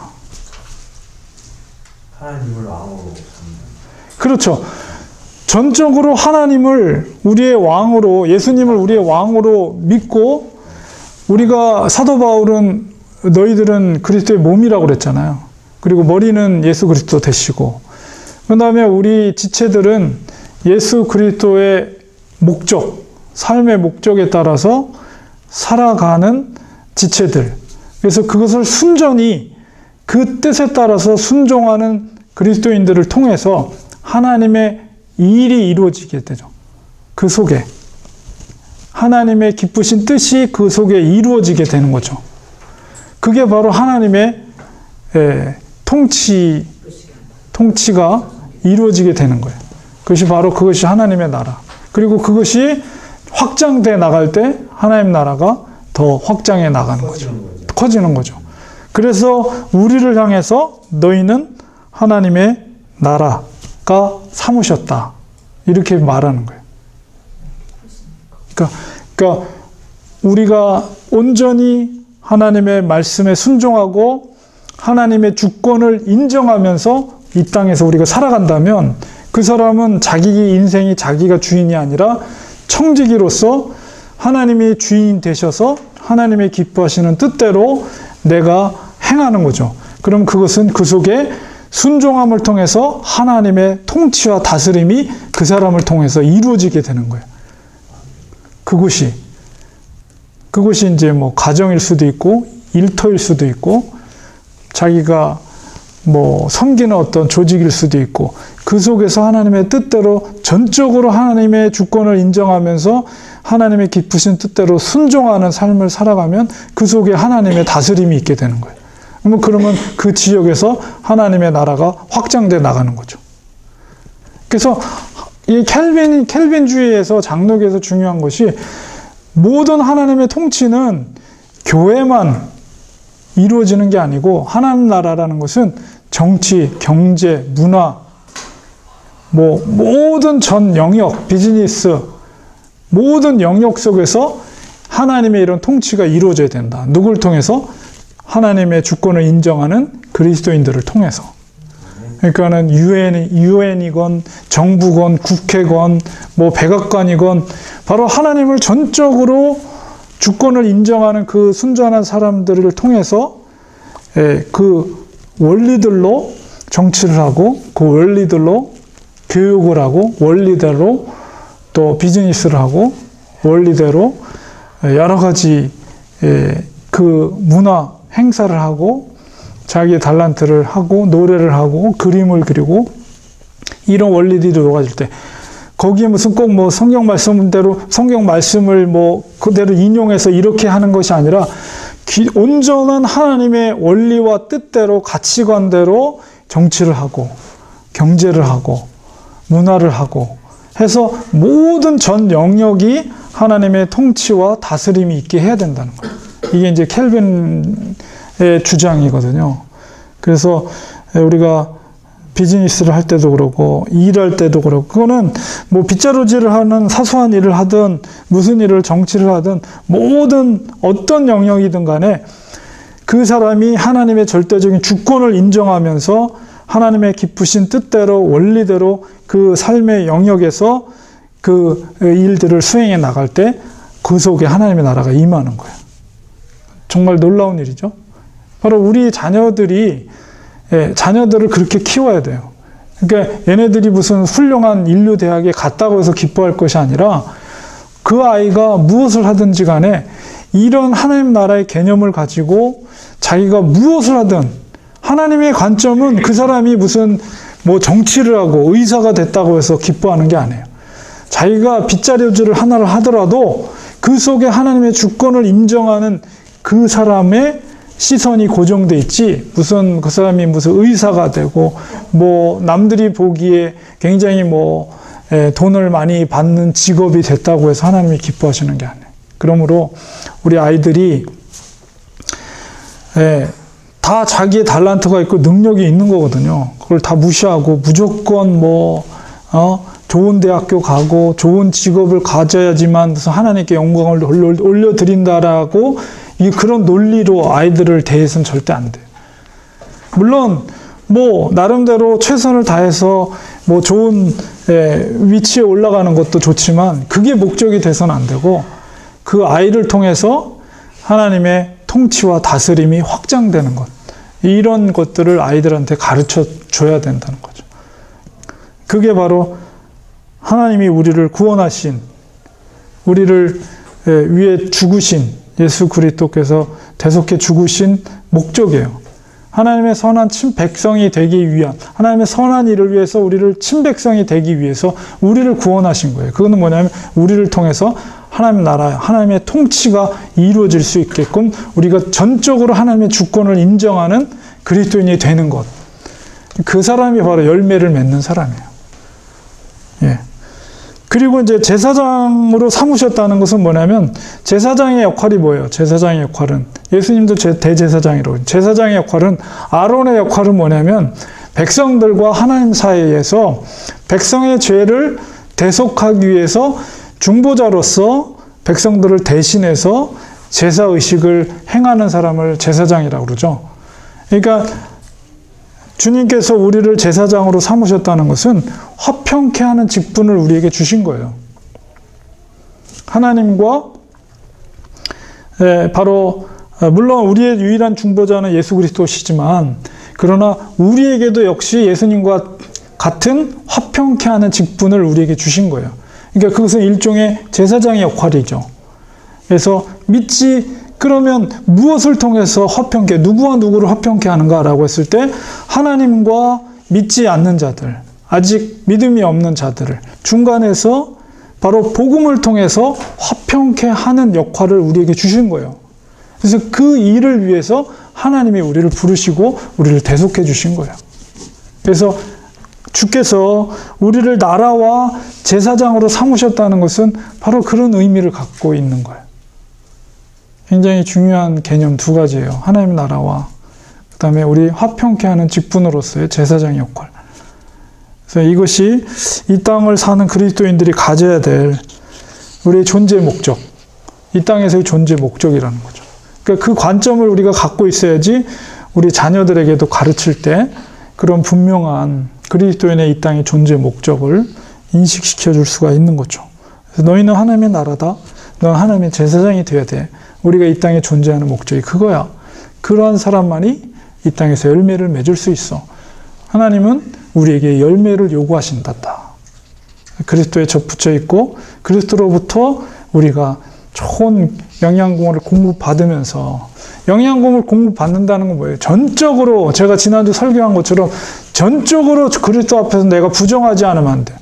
Speaker 3: 하나님을 왕으로 삼는.
Speaker 1: 그렇죠. 전적으로 하나님을 우리의 왕으로, 예수님을 우리의 왕으로 믿고, 우리가 사도 바울은 너희들은 그리스도의 몸이라고 그랬잖아요. 그리고 머리는 예수 그리스도 되시고, 그 다음에 우리 지체들은 예수 그리스도의 목적, 삶의 목적에 따라서 살아가는 지체들. 그래서 그것을 순전히 그 뜻에 따라서 순종하는 그리스도인들을 통해서 하나님의 일이 이루어지게 되죠. 그 속에. 하나님의 기쁘신 뜻이 그 속에 이루어지게 되는 거죠. 그게 바로 하나님의 통치가 이루어지게 되는 거예요. 그것이 하나님의 나라. 그리고 그것이 확장돼 나갈 때 하나님 나라가 더 확장해 나가는 거죠. 커지는 거죠. 그래서 우리를 향해서 너희는 하나님의 나라가 삼으셨다. 이렇게 말하는 거예요. 그러니까 우리가 온전히 하나님의 말씀에 순종하고 하나님의 주권을 인정하면서 이 땅에서 우리가 살아간다면, 그 사람은 자기 인생이 자기가 주인이 아니라 청지기로서 하나님이 주인 되셔서 하나님의 기뻐하시는 뜻대로 내가 행하는 거죠. 그럼 그것은 그 속에 순종함을 통해서 하나님의 통치와 다스림이 그 사람을 통해서 이루어지게 되는 거예요. 그것이 이제 뭐 가정일 수도 있고 일터일 수도 있고 자기가 뭐 섬기는 어떤 조직일 수도 있고, 그 속에서 하나님의 뜻대로 전적으로 하나님의 주권을 인정하면서 하나님의 기쁘신 뜻대로 순종하는 삶을 살아가면 그 속에 하나님의 다스림이 있게 되는 거예요. 그러면 그 지역에서 하나님의 나라가 확장돼 나가는 거죠. 그래서 이 켈빈주의에서, 장로교에서 중요한 것이, 모든 하나님의 통치는 교회만 이루어지는 게 아니고, 하나님 나라라는 것은 정치, 경제, 문화, 뭐 모든 전 영역, 비즈니스, 모든 영역 속에서 하나님의 이런 통치가 이루어져야 된다. 누굴 통해서? 하나님의 주권을 인정하는 그리스도인들을 통해서. 그러니까는 유엔이건 정부건 국회건 뭐 백악관이건 바로 하나님을 전적으로 주권을 인정하는 그 순전한 사람들을 통해서 그 원리들로 정치를 하고, 그 원리들로 교육을 하고, 원리대로 또 비즈니스를 하고, 원리대로 여러 가지 그 문화 행사를 하고, 자기의 달란트를 하고, 노래를 하고, 그림을 그리고, 이런 원리들이 녹아질 때, 거기에 무슨 꼭 뭐 성경 말씀대로, 성경 말씀을 뭐 그대로 인용해서 이렇게 하는 것이 아니라, 온전한 하나님의 원리와 뜻대로, 가치관대로 정치를 하고, 경제를 하고, 문화를 하고 해서 모든 전 영역이 하나님의 통치와 다스림이 있게 해야 된다는 거예요. 이게 이제 켈빈의 주장이거든요. 그래서 우리가 비즈니스를 할 때도 그렇고 일할 때도 그렇고 그거는 뭐 빗자루질을 하는 사소한 일을 하든 무슨 일을 정치를 하든 모든 어떤 영역이든 간에 그 사람이 하나님의 절대적인 주권을 인정하면서 하나님의 깊으신 뜻대로 원리대로 그 삶의 영역에서 그 일들을 수행해 나갈 때 그 속에 하나님의 나라가 임하는 거예요. 정말 놀라운 일이죠. 바로 우리 자녀들을 그렇게 키워야 돼요. 그러니까 얘네들이 무슨 훌륭한 인류 대학에 갔다고 해서 기뻐할 것이 아니라 그 아이가 무엇을 하든지 간에 이런 하나님 나라의 개념을 가지고 자기가 무엇을 하든 하나님의 관점은 그 사람이 무슨 뭐 정치를 하고 의사가 됐다고 해서 기뻐하는 게 아니에요. 자기가 빗자루질을 하나를 하더라도 그 속에 하나님의 주권을 인정하는 그 사람의 시선이 고정돼 있지 무슨 그 사람이 무슨 의사가 되고 뭐 남들이 보기에 굉장히 뭐 돈을 많이 받는 직업이 됐다고 해서 하나님이 기뻐하시는 게 아니에요. 그러므로 우리 아이들이 다 자기의 달란트가 있고 능력이 있는 거거든요. 그걸 다 무시하고 무조건 좋은 대학교 가고 좋은 직업을 가져야지만 무슨 하나님께 영광을 올려드린다라고 그런 논리로 아이들을 대해서는 절대 안 돼요. 물론 뭐 나름대로 최선을 다해서 뭐 좋은 위치에 올라가는 것도 좋지만 그게 목적이 돼서는 안 되고 그 아이를 통해서 하나님의 통치와 다스림이 확장되는 것, 이런 것들을 아이들한테 가르쳐 줘야 된다는 거죠. 그게 바로 하나님이 우리를 구원하신, 우리를 위해 죽으신 예수 그리스도께서 대속해 죽으신 목적이에요. 하나님의 선한 친백성이 되기 위한, 하나님의 선한 일을 위해서 우리를 친백성이 되기 위해서 우리를 구원하신 거예요. 그거는 뭐냐면 우리를 통해서 하나님 나라, 하나님의 통치가 이루어질 수 있게끔 우리가 전적으로 하나님의 주권을 인정하는 그리스도인이 되는 것. 그 사람이 바로 열매를 맺는 사람이에요. 예. 그리고 이제 제사장으로 삼으셨다는 것은 뭐냐면 제사장의 역할이 뭐예요? 제사장의 역할은 예수님도 대제사장이라고. 제사장의 역할은 아론의 역할은 뭐냐면 백성들과 하나님 사이에서 백성의 죄를 대속하기 위해서 중보자로서 백성들을 대신해서 제사의식을 행하는 사람을 제사장이라고 그러죠. 그러니까 주님께서 우리를 제사장으로 삼으셨다는 것은 화평케 하는 직분을 우리에게 주신 거예요. 하나님과 바로 물론 우리의 유일한 중보자는 예수 그리스도시지만 그러나 우리에게도 역시 예수님과 같은 화평케 하는 직분을 우리에게 주신 거예요. 그러니까 그것은 일종의 제사장의 역할이죠. 그래서 그러면 무엇을 통해서 화평케, 누구와 누구를 화평케 하는가라고 했을 때 하나님과 믿지 않는 자들, 아직 믿음이 없는 자들을 중간에서 바로 복음을 통해서 화평케 하는 역할을 우리에게 주신 거예요. 그래서 그 일을 위해서 하나님이 우리를 부르시고 우리를 대속해 주신 거예요. 그래서 주께서 우리를 나라와 제사장으로 삼으셨다는 것은 바로 그런 의미를 갖고 있는 거예요. 굉장히 중요한 개념 두 가지예요. 하나님의 나라와 그 다음에 우리 화평케 하는 직분으로서의 제사장의 역할. 그래서 이것이 이 땅을 사는 그리스도인들이 가져야 될 우리의 존재 목적, 이 땅에서의 존재 목적이라는 거죠. 그러니까 그 관점을 우리가 갖고 있어야지 우리 자녀들에게도 가르칠 때 그런 분명한 그리스도인의 이 땅의 존재 목적을 인식시켜 줄 수가 있는 거죠. 그래서 너희는 하나님의 나라다. 너는 하나님의 제사장이 되어야 돼. 우리가 이 땅에 존재하는 목적이 그거야. 그러한 사람만이 이 땅에서 열매를 맺을 수 있어. 하나님은 우리에게 열매를 요구하신다. 그리스도에 접붙여 있고 그리스도로부터 우리가 좋은 영양공을 공급받으면서, 영양공을 공급받는다는 건 뭐예요? 전적으로, 제가 지난주 설교한 것처럼 전적으로 그리스도 앞에서 내가 부정하지 않으면 안 돼.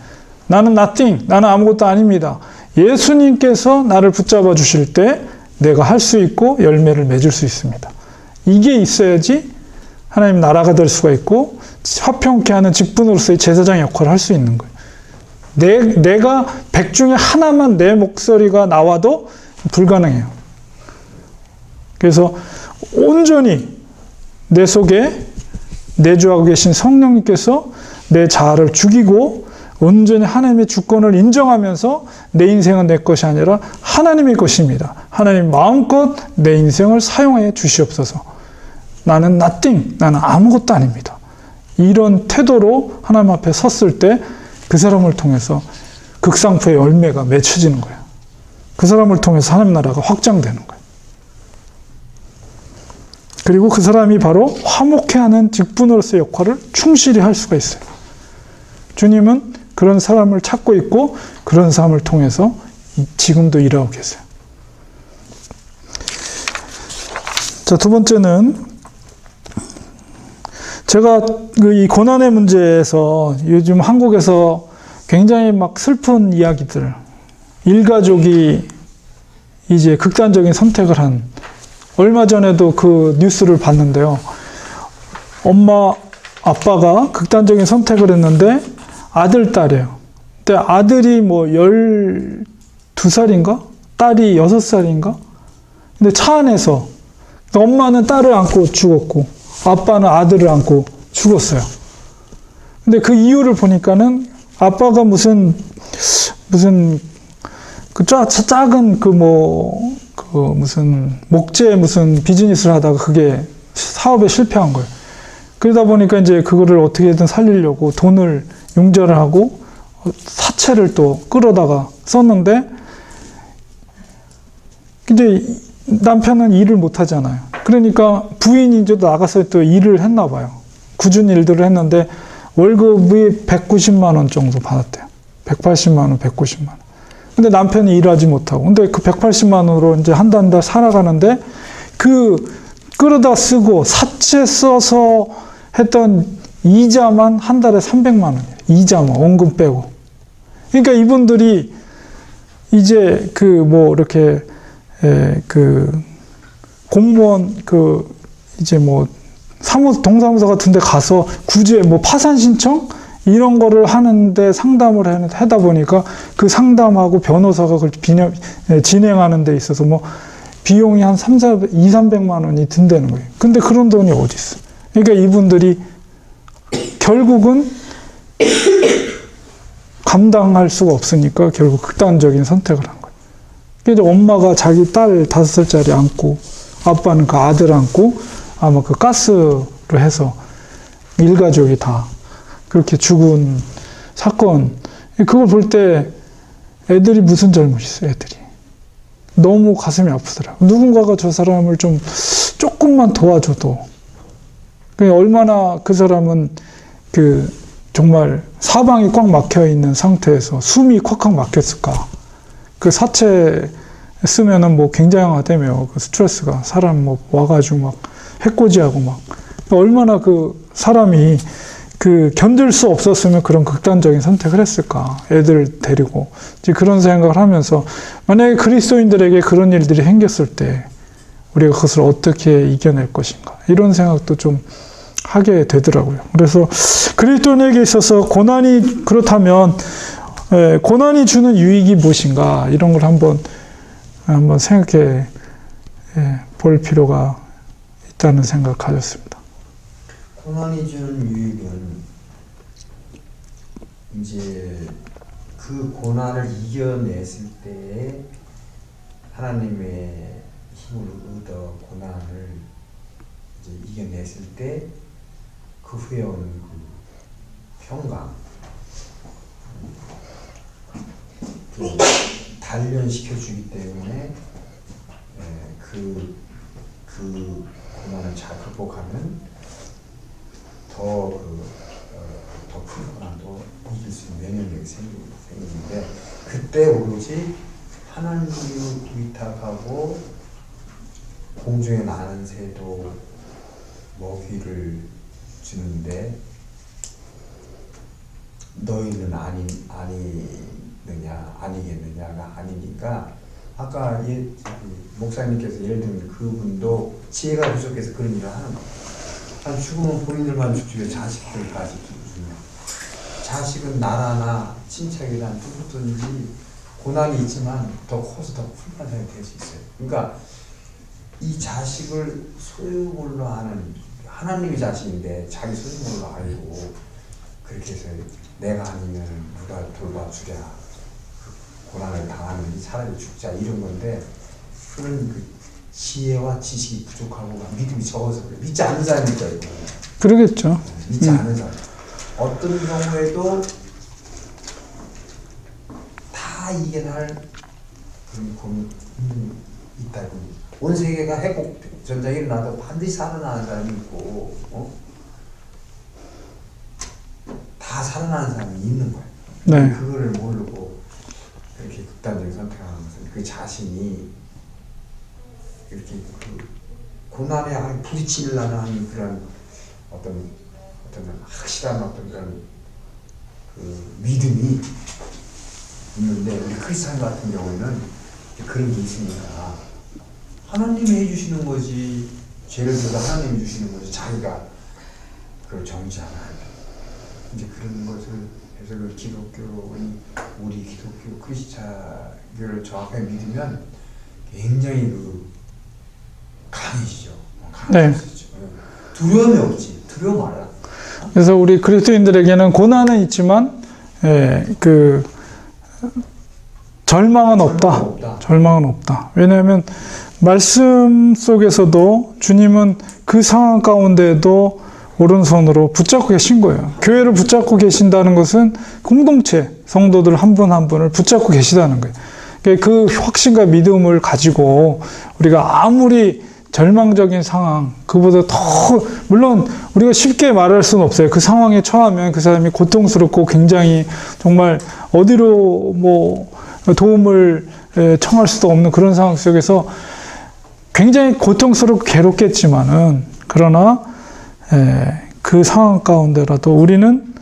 Speaker 1: 나는 nothing, 나는 아무것도 아닙니다. 예수님께서 나를 붙잡아 주실 때 내가 할 수 있고 열매를 맺을 수 있습니다. 이게 있어야지 하나님 나라가 될 수가 있고 화평케 하는 직분으로서의 제사장의 역할을 할 수 있는 거예요. 내가 100 중에 하나만 내 목소리가 나와도 불가능해요. 그래서 온전히 내 속에 내주하고 계신 성령님께서 내 자아를 죽이고 온전히 하나님의 주권을 인정하면서 내 인생은 내 것이 아니라 하나님의 것입니다. 하나님 마음껏 내 인생을 사용해 주시옵소서. 나는 nothing, 나는 아무것도 아닙니다. 이런 태도로 하나님 앞에 섰을 때 그 사람을 통해서 극상프의 열매가 맺혀지는 거예요. 그 사람을 통해서 하나님 나라가 확장되는 거예요. 그리고 그 사람이 바로 화목해 하는 직분으로서의 역할을 충실히 할 수가 있어요. 주님은 그런 사람을 찾고 있고 그런 사람을 통해서 지금도 일하고 계세요. 자, 두 번째는 제가 이 고난의 문제에서 요즘 한국에서 굉장히 막 슬픈 이야기들, 일가족이 이제 극단적인 선택을 한, 얼마 전에도 그 뉴스를 봤는데요. 엄마, 아빠가 극단적인 선택을 했는데 아들, 딸이에요. 근데 아들이 뭐 12살인가? 딸이 6살인가? 근데 차 안에서 엄마는 딸을 안고 죽었고 아빠는 아들을 안고 죽었어요. 근데 그 이유를 보니까는 아빠가 무슨 그 작은 무슨 목재 무슨 비즈니스를 하다가 그게 사업에 실패한 거예요. 그러다 보니까 이제 그거를 어떻게든 살리려고 돈을 융자를 하고 사채를 또 끌어다가 썼는데 이제 남편은 일을 못 하잖아요. 그러니까 부인이 이제 나가서 또 일을 했나 봐요. 꾸준히 일들을 했는데 월급이 190만 원 정도 받았대요. 180만 원, 190만 원. 근데 남편이 일하지 못하고. 근데 그 180만 원으로 이제 한 달 한 달 살아가는데 그 끌어다 쓰고 사채 써서 했던 이자만 한 달에 300만 원이에요. 이자만, 원금 빼고. 그러니까 이분들이 이제 이렇게 공무원 이제 동사무소 같은 데 가서 구제 파산 신청 이런 거를 하는데 상담을 하다 보니까 그 상담하고 변호사가 그걸 진행하는 데 있어서 비용이 한 200~300만 원이 든다는 거예요. 근데 그런 돈이 어디 있어? 그러니까 이분들이 결국은 감당할 수가 없으니까 결국 극단적인 선택을 한 거예요. 그래서 엄마가 자기 딸 5살짜리 안고 아빠는 그 아들 안고 아마 그 가스로 해서 일가족이 다 그렇게 죽은 사건. 그걸 볼 때 애들이 무슨 잘못이 있어요, 애들이. 너무 가슴이 아프더라고요. 누군가가 저 사람을 조금만 도와줘도. 얼마나 그 사람은 정말 사방이 꽉 막혀 있는 상태에서 숨이 콱콱 막혔을까. 그 사채 쓰면은 굉장하다며, 그 스트레스가. 사람 와가지고 해코지하고 얼마나 그 사람이 견딜 수 없었으면 그런 극단적인 선택을 했을까. 애들 데리고. 이제 그런 생각을 하면서 만약에 그리스도인들에게 그런 일들이 생겼을 때 우리가 그것을 어떻게 이겨낼 것인가. 이런 생각도 좀 하게 되더라고요. 그래서 그리스도인에게 있어서 고난이 그렇다면 고난이 주는 유익이 무엇인가. 이런 걸 한번 생각해 볼 필요가 있다는 생각을 가졌습니다.
Speaker 3: 고난이 주는 유익은 이제 그 고난을 이겨냈을 때 하나님의 힘을 얻어 고난을 이제 이겨냈을 때 그 후에 오는 그 평강, 단련시켜주기 때문에 그 고난을 잘 극복하면 더 큰 고난도 이길 수 있는 면역력이 생기는데 그때 오로지 하나님을 위탁하고 공중에 나는 새도 먹이를 주는데 너희는 아니겠느냐가 아니니까 아까 목사님께서 예를 들면 그분도 지혜가 부족해서 그런 일을 하는 거예요. 죽으면 본인들만 죽지 왜 자식들까지 죽냐. 자식은 나라나 친척이나 누구든지 고난이 있지만 더 커서 더 큰 반상이 될 수 있어요. 그러니까 이 자식을 소유물로 하는 하나님이 자신인데 자기 소중함을 알고 그렇게 해서 내가 아니면 누가 돌봐주랴 그 고난을 당하는지 차라리 죽자 이런 건데 그런 그 지혜와 지식이 부족하고 믿음이 적어서 그래. 믿지 않는 사람일 거예요.
Speaker 1: 그러겠죠.
Speaker 3: 믿지 않는 사람. 어떤 경우에도 다 이겨낼 그런 고민이 있다고. 온 세계가 회복 전쟁이 일어나도 반드시 살아나는 사람이 있고, 다 살아나는 사람이 있는 거예요.
Speaker 1: 네.
Speaker 3: 그거를 모르고 이렇게 극단적인 선택하는 것은 그 자신이 이렇게 그 고난에 부딪히려는 그런 어떤 확실한 어떤 그런 그 믿음이 있는데 우리 크리스찬 같은 경우에는 그런 게 있으니까 하나님이 해주시는 거지 죄를 져도 하나님이 주시는 거지 자기가 그걸 정지하면 안 돼. 이제 그런 것을 해서 그 기독교인 우리 기독교 크리스찬교를 정확하게 믿으면 굉장히 그 강해지죠. 강해지죠. 두려움이 없지. 두려움 알아.
Speaker 1: 그래서 우리 그리스도인들에게는 고난은 있지만 그 절망은 없다. 절망은 없다. 왜냐하면 말씀 속에서도 주님은 그 상황 가운데도 오른손으로 붙잡고 계신 거예요. 교회를 붙잡고 계신다는 것은 공동체, 성도들 한 분 한 분을 붙잡고 계시다는 거예요. 그 확신과 믿음을 가지고 우리가 아무리 절망적인 상황, 그보다 더, 물론 우리가 쉽게 말할 수는 없어요. 그 상황에 처하면 그 사람이 고통스럽고 굉장히 정말 어디로 뭐 도움을 청할 수도 없는 그런 상황 속에서 굉장히 고통스럽고 괴롭겠지만은, 그러나 그 상황 가운데라도 우리는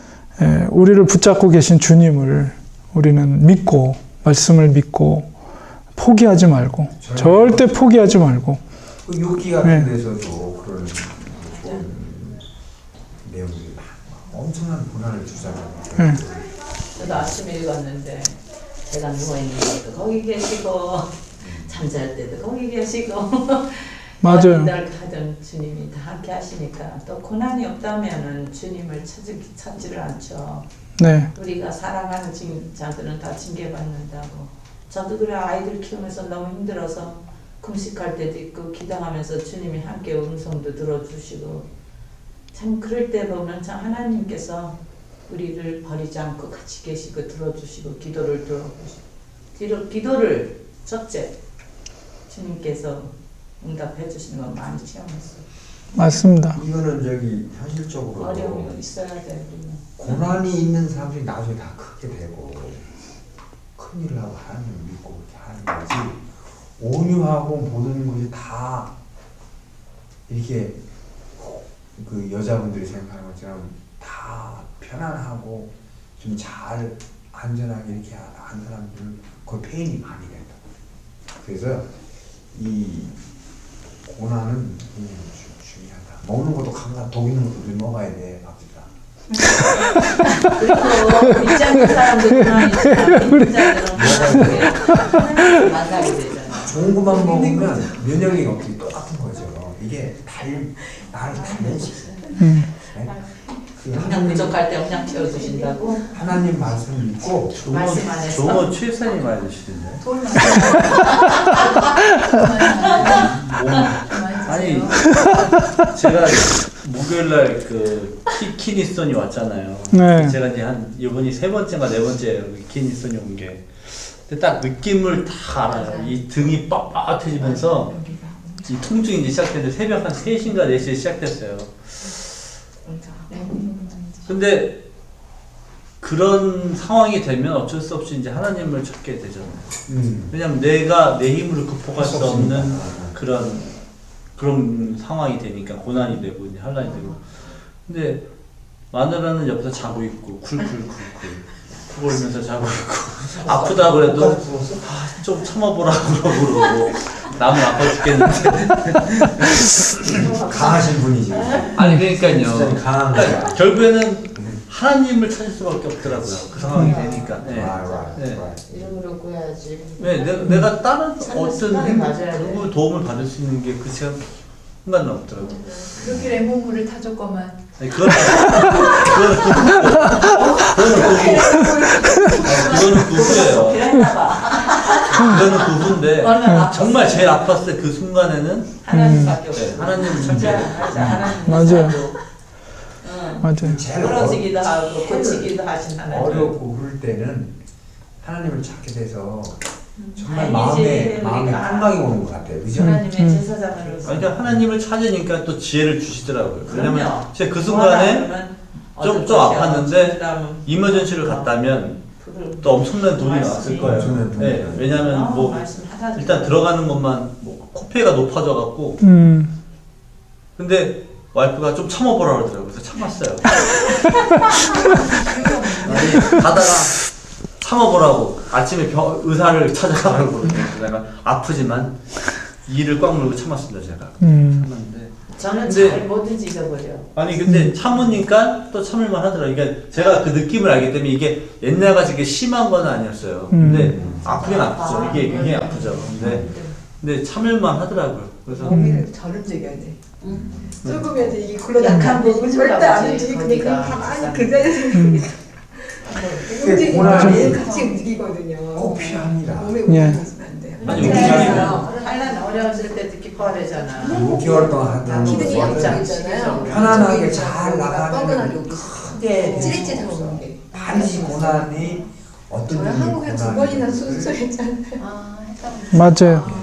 Speaker 1: 우리를 붙잡고 계신 주님을 우리는 믿고, 말씀을 믿고, 포기하지 말고, 절대 포기하지 말고.
Speaker 3: 그 욕기 같은 데서도 그런 좋은 내용들이 엄청난 고난을 주잖아요.
Speaker 4: 저도 아침에 읽었는데 제가 누워있는 것도 거기 계시고 잠잘 때도 거기 계시고
Speaker 1: 맞아요.
Speaker 4: 날 가던 주님이 다 함께 하시니까 또 고난이 없다면은 주님을 찾지를 않죠.
Speaker 1: 네.
Speaker 4: 우리가 사랑하는 자들은 다 징계받는다고. 저도 그래 아이들 키우면서 너무 힘들어서 금식할 때도 있고 기도하면서 주님이 함께 음성도 들어주시고 참 그럴 때 보면 참 하나님께서 우리를 버리지 않고 같이 계시고 들어주시고 기도를 들어주시고 기도를 첫째 주님께서 응답해 주시는 건 많이 체험했어요.
Speaker 1: 맞습니다.
Speaker 3: 이거는 저기 현실적으로
Speaker 4: 어려움이 있어야 돼요.
Speaker 3: 고난이 있는 사람들이 나중에 다 크게 되고 큰 일을 하고 하나님을 믿고 그렇게 하는 거지. 온유하고 모든 것이 다 이렇게 그 여자분들이 생각하는 것처럼 다 편안하고 좀 잘 안전하게 이렇게 한 사람들은 그 페인이 많이 된다. 그래서 이 고난은 굉장히 중요하다. 먹는 것도 강한 독 있는 것도 좀 먹어야 돼, 박지다.
Speaker 4: 그리고 믿지 않는 사람들은 믿는 자들은 하나님을 만나게 되잖아요.
Speaker 3: 좋은 것만 먹으면 면역력이 없기 똑같은 거죠. 이게 나를 달면식. 네? 그
Speaker 4: 영양 부족할 때 영양 채워주신다고?
Speaker 3: 하나님 말씀 믿고
Speaker 4: 말씀 안에서?
Speaker 2: 종어 최선이 많이 드시던데. 아니 제가 목요일날 그 키니스톤이 왔잖아요.
Speaker 1: 네.
Speaker 2: 제가 이제 한 이번이 세 번째가 네 번째예요. 키니스톤이 온 게. 근데 딱 느낌을 다 알아요. 이 등이 빡빡해지면서 이 통증이 이제 시작됐는데 새벽 한 3시인가 4시에 시작됐어요. 근데 그런 상황이 되면 어쩔 수 없이 이제 하나님을 찾게 되잖아요. 왜냐면 내가 내 힘으로 극복할 수 없는 그런 상황이 되니까 고난이 되고 이제 환란이 되고. 근데 마누라는 옆에서 자고 있고 쿨쿨쿨쿨 울면서 자고 있고 아프다 그래도 좀 참아보라고 그러고 나는 아파 죽겠는데
Speaker 3: 강하신 분이지.
Speaker 2: 아니 그러니까요.
Speaker 3: 강한 거야.
Speaker 2: 결국에는 하나님을 찾을 수밖에 없더라고요. 그 상황이 되니까. 네. 네.
Speaker 4: 이름으로 구해야지.
Speaker 2: 네, 내가 다른 어떤
Speaker 4: 습관이 맞아야 돼.
Speaker 2: 누구 도움을 받을 수 있는 게 그 제가 순간은 없더라고요.
Speaker 5: 그렇게 레몬물을 타줬건만.
Speaker 2: 아니, 그거는 부부예요. 그거는 부부인데 정말 제일 아팠을 때 그 순간에는
Speaker 4: 하나님밖에 없어.
Speaker 2: 네, 하나님
Speaker 4: 진짜
Speaker 2: 존재.
Speaker 4: 하나님
Speaker 1: 맞아요.
Speaker 4: 응.
Speaker 1: 맞아요.
Speaker 3: 제일
Speaker 4: 부러지기도 하고 고치기도 하신 하나님.
Speaker 3: 어렵고 그럴 때는 하나님을 찾게 돼서 정말
Speaker 4: 다행이지,
Speaker 3: 마음에
Speaker 4: 우리가.
Speaker 3: 한방이 오는 것 같아요. 그죠?
Speaker 4: 하나님의 제사장으로서.
Speaker 2: 그러니까 하나님을 찾으니까 또 지혜를 주시더라고요. 왜냐면
Speaker 4: 그럼요.
Speaker 2: 제가 그 순간에 좀 아팠는데 이머전시를 갔다면 또 엄청난 돈이 나왔을 거예요.
Speaker 3: 엄청난 돈이
Speaker 2: 네,
Speaker 3: 나와요.
Speaker 2: 왜냐면 뭐 일단 들어가는 것만 뭐 코페가 높아져 갖고 근데 와이프가 좀 참아보라 그러더라고요. 그래서 참았어요. 아니 가다가 참아보라고 아침에 의사를 찾아가라고 그러더라고요. 내가 아프지만 이를 꽉 물고 참았습니다. 제가 참았는데
Speaker 4: 저는
Speaker 2: 근데-
Speaker 4: 잘 뭐든지 잊어버려.
Speaker 2: 아니 근데 참으니까 또 참을만 하더라고요. 그러니까 제가 그 느낌을 알기 때문에 이게 옛날같이 이게 심한 건 아니었어요. 근데 아프긴 아프죠. 이게 아프죠. 근데 참을만 하더라고요. 그래서
Speaker 5: 몸이 저를 적여야 돼. 썩으면 이게
Speaker 4: 약한
Speaker 5: 굴러다니는데
Speaker 4: 부분
Speaker 5: 절대 안
Speaker 4: 보지,
Speaker 5: 움직이고 근데 그냥
Speaker 4: 거기가.
Speaker 5: 가만히 그 자리에서 움직이면
Speaker 3: 고난이
Speaker 5: 같이 움직이거든요.
Speaker 3: 꼭 필요합니다.
Speaker 5: 몸에
Speaker 1: 예.
Speaker 5: 움직이면 안 돼요.
Speaker 2: 아니,
Speaker 4: 하나는 어려웠을 때도 기뻐하잖아.
Speaker 3: 6개월 동안 하던
Speaker 5: 기둥이
Speaker 3: 것을
Speaker 5: 있잖아요.
Speaker 3: 편안하게 잘 나가면
Speaker 5: 뻐근하게 오기
Speaker 3: 크게
Speaker 5: 찌릿찌릿하고 오는 게.
Speaker 3: 반드시 고난이 어떤
Speaker 5: 저는
Speaker 3: 종류의
Speaker 5: 한국에 두 번이나 수술했잖아요.
Speaker 1: 맞아요.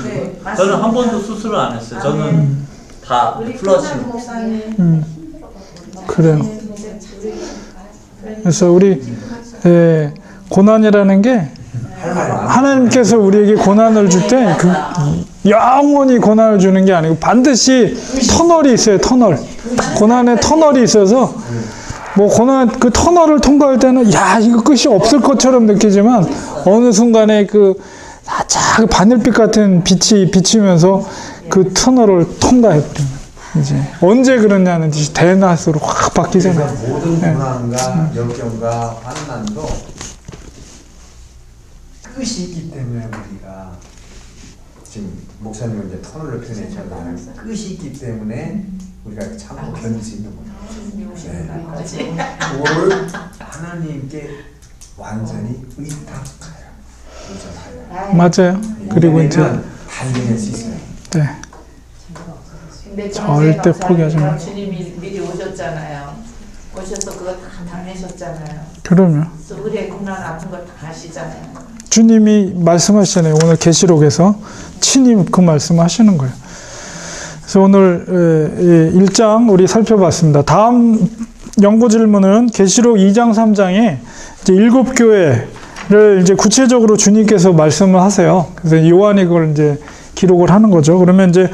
Speaker 5: 네.
Speaker 2: 저는 한 번도 수술을 안 했어요. 저는 다
Speaker 4: 우리
Speaker 2: 플러싱.
Speaker 4: 큰한 목사님.
Speaker 1: 그래요. 그래서 우리 고난이라는 게
Speaker 3: 할 말이 많아요.
Speaker 1: 하나님께서 우리에게 고난을 줄 때 그 영원히 고난을 주는 게 아니고 반드시 터널이 있어요. 터널. 고난의 터널이 있어서 뭐 고난 그 터널을 통과할 때는 야 이거 끝이 없을 것처럼 느끼지만 어느 순간에 그 살짝 바늘빛 같은 빛이 비치면서 그 터널을 통과해 버립니다. 이제 언제 그러냐는 듯이 대낮으로 확 바뀌잖아요.
Speaker 3: 그래서 모든 고난과 역경과 환난도 끝이 있기 때문에 우리가 지금 목사님은 이제 터널을 표현했잖아요. 끝이 있기 때문에 우리가 참고 견딜 수 있는 거예요. 그걸 하나님께 완전히 의탁하여 의존하여
Speaker 1: 맞아요. 그리고 이제
Speaker 3: 달려낼 수 있어요.
Speaker 1: 네.
Speaker 4: 근데
Speaker 1: 절대 포기하지 마.
Speaker 4: 주님이 미리 오셨잖아요. 오셔서 그거 다 당하셨잖아요.
Speaker 1: 그러면
Speaker 4: 그래서 우리의 고난 아픈 걸 다 아시잖아요.
Speaker 1: 주님이 말씀하시잖아요. 오늘 계시록에서 친히 그 말씀하시는 거예요. 그래서 오늘 1장 우리 살펴봤습니다. 다음 연구 질문은 계시록 2장 3장에 이제 7교회를 이제 구체적으로 주님께서 말씀을 하세요. 그래서 요한이 그걸 이제 기록을 하는 거죠. 그러면 이제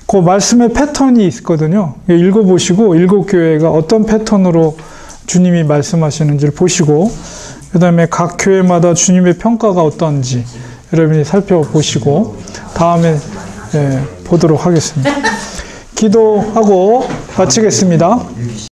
Speaker 1: 그 말씀의 패턴이 있거든요. 읽어보시고 7교회가 어떤 패턴으로 주님이 말씀하시는지를 보시고 그 다음에 각 교회마다 주님의 평가가 어떤지 여러분이 살펴보시고 다음에 보도록 하겠습니다. 기도하고 마치겠습니다.